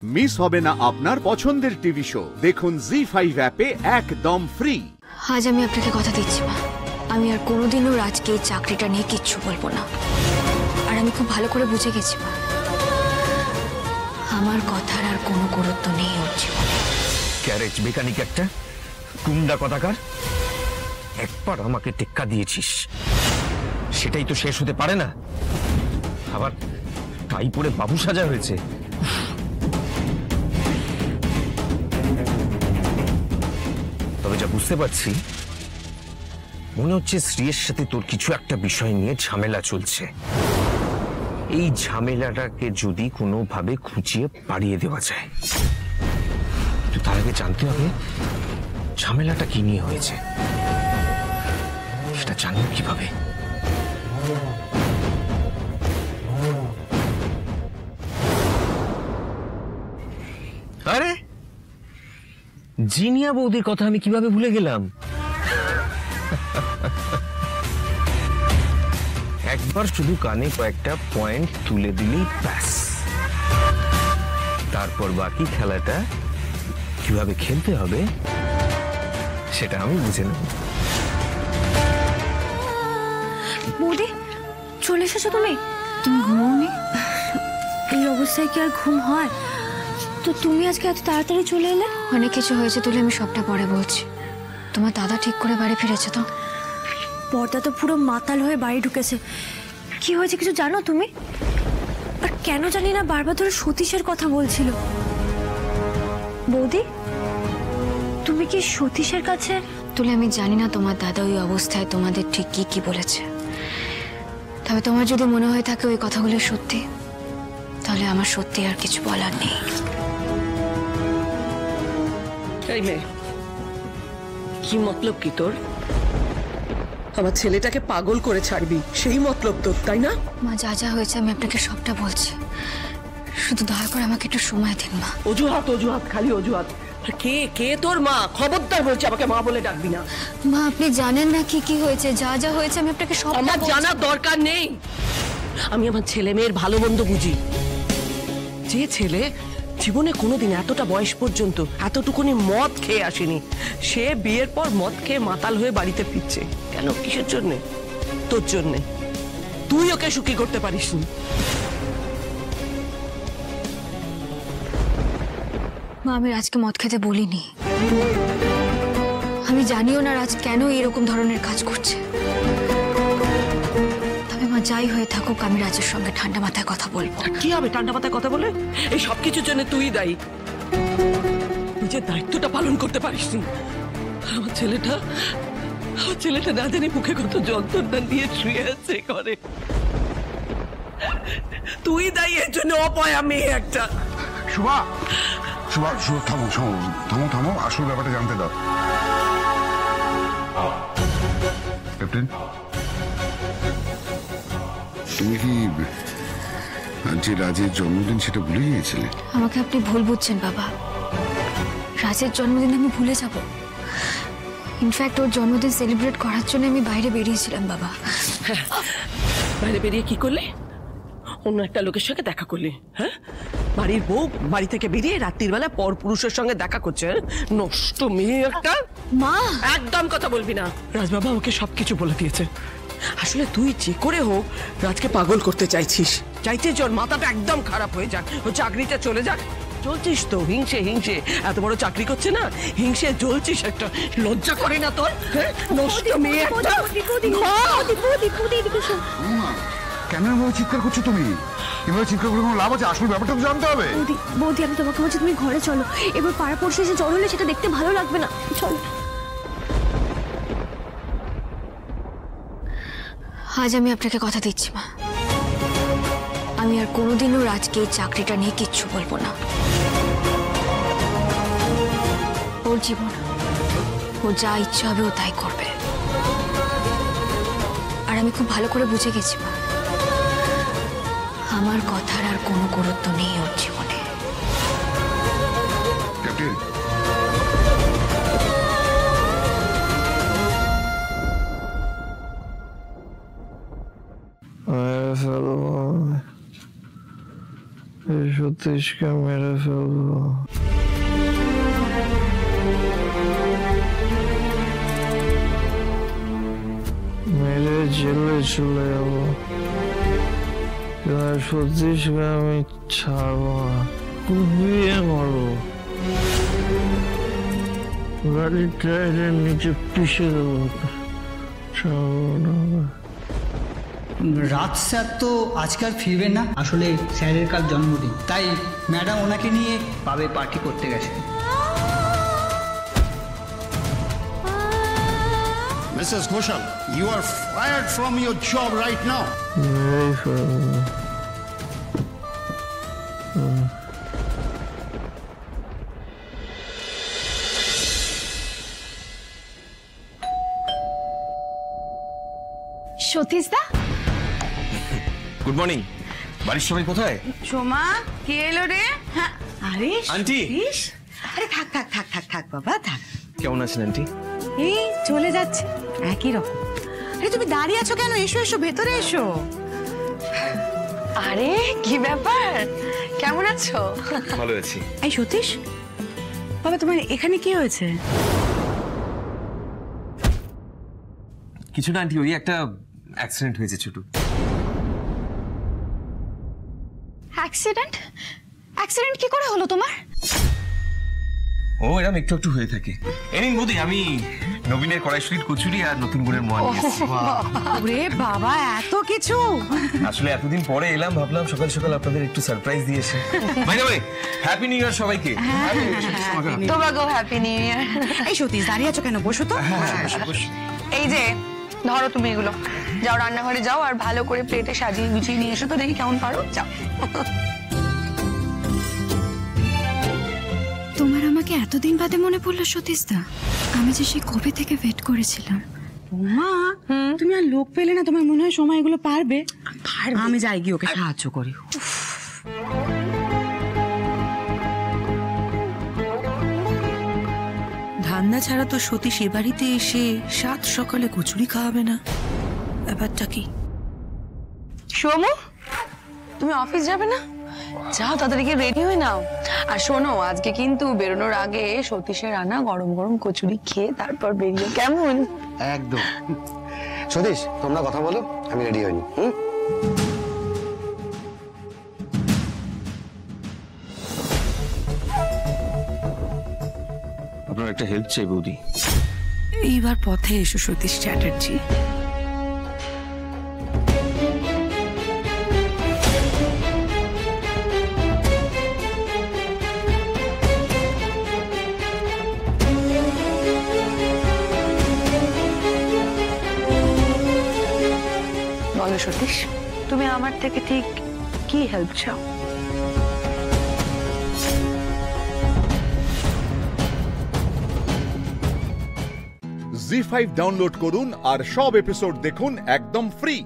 Miss হবে না আপনার পছন্দের টিভি শো। দেখুন জি5 অ্যাপে একদম ফ্রি। আজ আমি আপনাকে কথা দিচ্ছি মা, আমি আর কোনোদিনও রাজকে এই চাকরিটা নিয়ে কিচ্ছু বলবো না। আর আমি খুব ভালো করে বুঝে গেছি মা, আমার কথার আর কোনো গুরুত্ব নেই ওর জীবনে। ক্যারেজ মেকানিক একটা গুন্ডা কথাকার, একবার আমাকে টেক্কা দিয়েছিস, সেটাই তো শেষ হতে পারে না। আবার টাই পরে বাবু সাজা হয়েছে। তবে যা বুঝতে পারছি, মনে হচ্ছে শ্রীয়ের সাথে তোর কিছু একটা বিষয় নিয়ে ঝামেলা চলছে। এই ঝামেলাটাকে যদি কোনোভাবে খুঁচিয়ে পাড়িয়ে দেওয়া যায়, তো তার আগে জানতে হবে ঝামেলাটা কি নিয়ে হয়েছে। সেটা জানবো কিভাবে? আরে জিনিয়া বৌদির কথা আমি কিভাবে ভুলে গেলাম। একবার শুধু কানে কয়েকটা পয়েন্ট তুলে দিলেই ব্যাস, তারপর বাকি খেলাটা কিভাবে খেলতে হবে সেটা আমি বুঝে নেব। বৌদি চলে এসেছো তুমি? তুমি ঘুমোওনি? এই অবস্থায় কি আর ঘুম হয়? তো তুমি আজকে এত তাড়াতাড়ি চলে এলে? অনেক কিছু হয়েছে তুলে, আমি সবটা পরে বলছি। তোমার দাদা ঠিক করে বাড়ি ফিরেছে তো? পর্দা তো পুরো মাতাল হয়ে বাড়ি ঢুকেছে। কি হয়েছে কিছু জানো তুমি? আর কেন জানি না বারবার ধরে সতীশের কথা বলছিল। বৌদি তুমি কি সতীশের কাছে? তুলে আমি জানি না তোমার দাদা ওই অবস্থায় তোমাদের ঠিক কি কি বলেছে, তবে তোমার যদি মনে হয়ে থাকে ওই কথাগুলো সত্যি, তাহলে আমার সত্যি আর কিছু বলার নেই। এই মেয়ে, কি মতলব কি তোর? আমার ছেলেটাকে পাগল করে ছাড়বি, সেই মতলব তোর, তাই না? মা যা যা হয়েছে আমি আপনাকে সবটা বলছি, শুধু দয়া করে আমাকে একটু সময় দিন মা। অজুহাত অজুহাত, খালি অজুহাত। কে কে তোর মা? খবরদার বলছি, আমাকে মা বলে ডাকবি না। মা আপনি জানেন না কি কি হয়েছে, যা যা হয়েছে আমি আপনাকে সব আমার জানার দরকার নেই। আমি আমার ছেলে মেয়ের ভালো মন্দ বুঝি। যে ছেলে জীবনে কোনোদিন এতটা বয়স পর্যন্ত এতটুকুনি মদ খেয়ে আসেনি, সে বিয়ের পর মদ খেয়ে মাতাল হয়ে বাড়িতে ফিরছে কেন? কিসের জন্যে? তোর জন্যে। তুই ওকে সুখী করতে পারিস নি। মা আমি রাজকে মদ খেতে বলিনি, আমি জানিও না রাজ কেন এরকম ধরনের কাজ করছে। তবে মা যাই হয়ে থাকুক, আমি রাজের সঙ্গে ঠান্ডা মাথায় কথা বলবো। কি হবে ঠান্ডা মাথায় কথা বলে? এই সব কিছুর জন্য তুই দায়ী। নিজের দায়িত্বটা পালন করতে পারিস নি। আমার ছেলেটা না জানি মুখে কত যন্ত্রণা নিয়ে শুয়ে আছে ঘরে। তুই দায়ী এর জন্য, অপয়া মেয়ে একটা। শুভা শুভা শুভা, থামো থামো থামো থামো, আসল ব্যাপারটা জানতে দাও। ক্যাপ্টেন, তুমি কি যে রাজের জন্মদিন সেটা ভুলে গিয়েছিলে? আমাকে আপনি ভুল বুঝছেন বাবা, রাজের জন্মদিন আমি ভুলে যাব? ইনফ্যাক্ট ওর জন্মদিন সেলিব্রেট করার জন্য আমি বাইরে বেরিয়েছিলাম বাবা। বাইরে বেরিয়ে কি করলে? অন্য একটা লোকের সঙ্গে দেখা করলি? হ্যাঁ, বাড়ির বউ বাড়ি থেকে বেরিয়ে রাত্রির বেলা পর পুরুষের সঙ্গে দেখা করছে। নষ্ট মেয়ে একটা। মা একদম কথা বলবি না। রাজবাবা আমাকে সবকিছু বলে দিয়েছে। আসলে তুই যে করে হোক রাজকে পাগল করতে চাইছিস, চাইছিস ওর মাথাটা একদম খারাপ হয়ে যাক, ও চাকরিটা চলে যাক। চলছিস তো হিংসে হিংসে, এত বড় চাকরি করছে না, হিংসে জ্বলছিস একটা। লজ্জা করে না তোর? নষ্ট মেয়ে একটা। কেন এভাবে চিৎকার করছো তুমি? এভাবে চিৎকার করে কোনো লাভ আছে? আসল ব্যাপারটা তো জানতে হবে। বৌদি আমি তোমাকে বলছি তুমি ঘরে চলো, এবার পাড়া পড়শি এসে জ্বর হলে সেটা দেখতে ভালো লাগবে না, চলো। আজ আমি আপনাকে কথা দিচ্ছি মা, আমি আর কোনোদিনও রাজকে এই চাকরিটা নিয়ে কিচ্ছু বলবো না। ওর জীবন, ও যা ইচ্ছা হবে ও তাই করবে। আর আমি খুব ভালো করে বুঝে গেছি মা, আমার কথার আর কোনো গুরুত্ব নেই ওর জীবনে। ক্যাপ্টেন, সত্যি সতীশকে মেরে ফেলবো। মেরে জেলে চলে যাবো, এবার সতীশকে আমি ছাড়বো না, কুপিয়ে মারবো, গাড়ির টায়ারের নিচে পিষে দেবো, ছাড়বো না। রাত স্যার তো আজকাল ফিরবেন না, আসলে স্যারের কাল জন্মদিন, তাই ম্যাডাম ওনাকে নিয়ে পাবে পার্টি করতে গেছে। Mrs. Ghoshal, you are fired from your job right now. মেরেই ফেলবো। সতীশ দা, গুড মর্নিং। বাড়ির সবাই কোথায়? সোমা কে এলো রে? হ্যাঁ, আরে আন্টি। সতীশ, আরে থাক থাক থাক থাক থাক বাবা থাক। কেমন আছেন আন্টি? এই চলে যাচ্ছে একই রকম। আরে তুমি দাঁড়িয়ে আছো কেন? এসো এসো, ভেতরে এসো। আরে কি ব্যাপার, কেমন আছো? ভালো আছি। এই সতীশ বাবা, তোমার এখানে কি হয়েছে? কিছু না আন্টি, ওই একটা অ্যাক্সিডেন্ট হয়েছে ছোট। অ্যাক্সিডেন্ট? অ্যাক্সিডেন্ট কি করে হলো তোমার? ও এরকম একটু একটু হয়ে থাকে। এনিন বৌদি, আমি নবীনের কড়াইশুটির কচুরি আর নতুন গুড়ের মোয়া নিয়ে এসেছি। ওরে বাবা, এত কিছু! আসলে এতদিন পরে এলাম, ভাবলাম সকাল সকাল আপনাদের একটু সারপ্রাইজ দিয়েছে। By the way, happy new year সবাইকে। তোমাকেও হ্যাপি নিউ ইয়ার। এই সতীশ দাঁড়িয়ে আছো কেন? বসো তো। এই যে ধরো তুমি এগুলো, যাও রান্নাঘরে যাও আর ভালো করে প্লেটে সাজিয়ে গুছিয়ে নিয়ে এসো তো, দেখি কেমন পারো, যাও। তোমার আমাকে এতদিন বাদে মনে পড়লো সতীশ দা? আমি যে সে কবে থেকে ওয়েট করেছিলাম। মা, তুমি আর লোক পেলে না? তোমার মনে হয় সময় এগুলো পারবে? আমি যাই গিয়ে ওকে সাহায্য করি। ধান্দা ছাড়া তো সতীশ এ বাড়িতে এসে সাত সকালে কচুরি খাওয়াবে না, ব্যাপারটা কি? সোমু, তুমি অফিস যাবে না? যাও তাড়াতাড়ি রেডি হয়ে নাও। আর শোনো, আজকে কিন্তু বেরোনোর আগে সতীশের রান্না গরম গরম কচুরি খেয়ে তারপর বেরিয়ে, কেমন? একদম। সতীশ, তোমরা কথা বলো, আমি রেডি হইনি। আপনার একটা হেল্প চাই বৌদি। এইবার পথে এসো সতীশ চ্যাটার্জি। বলো সতীশ, তুমি আমার থেকে ঠিক কি হেল্প চাও? জি5 ডাউনলোড করুন আর সব এপিসোড দেখুন একদম ফ্রি।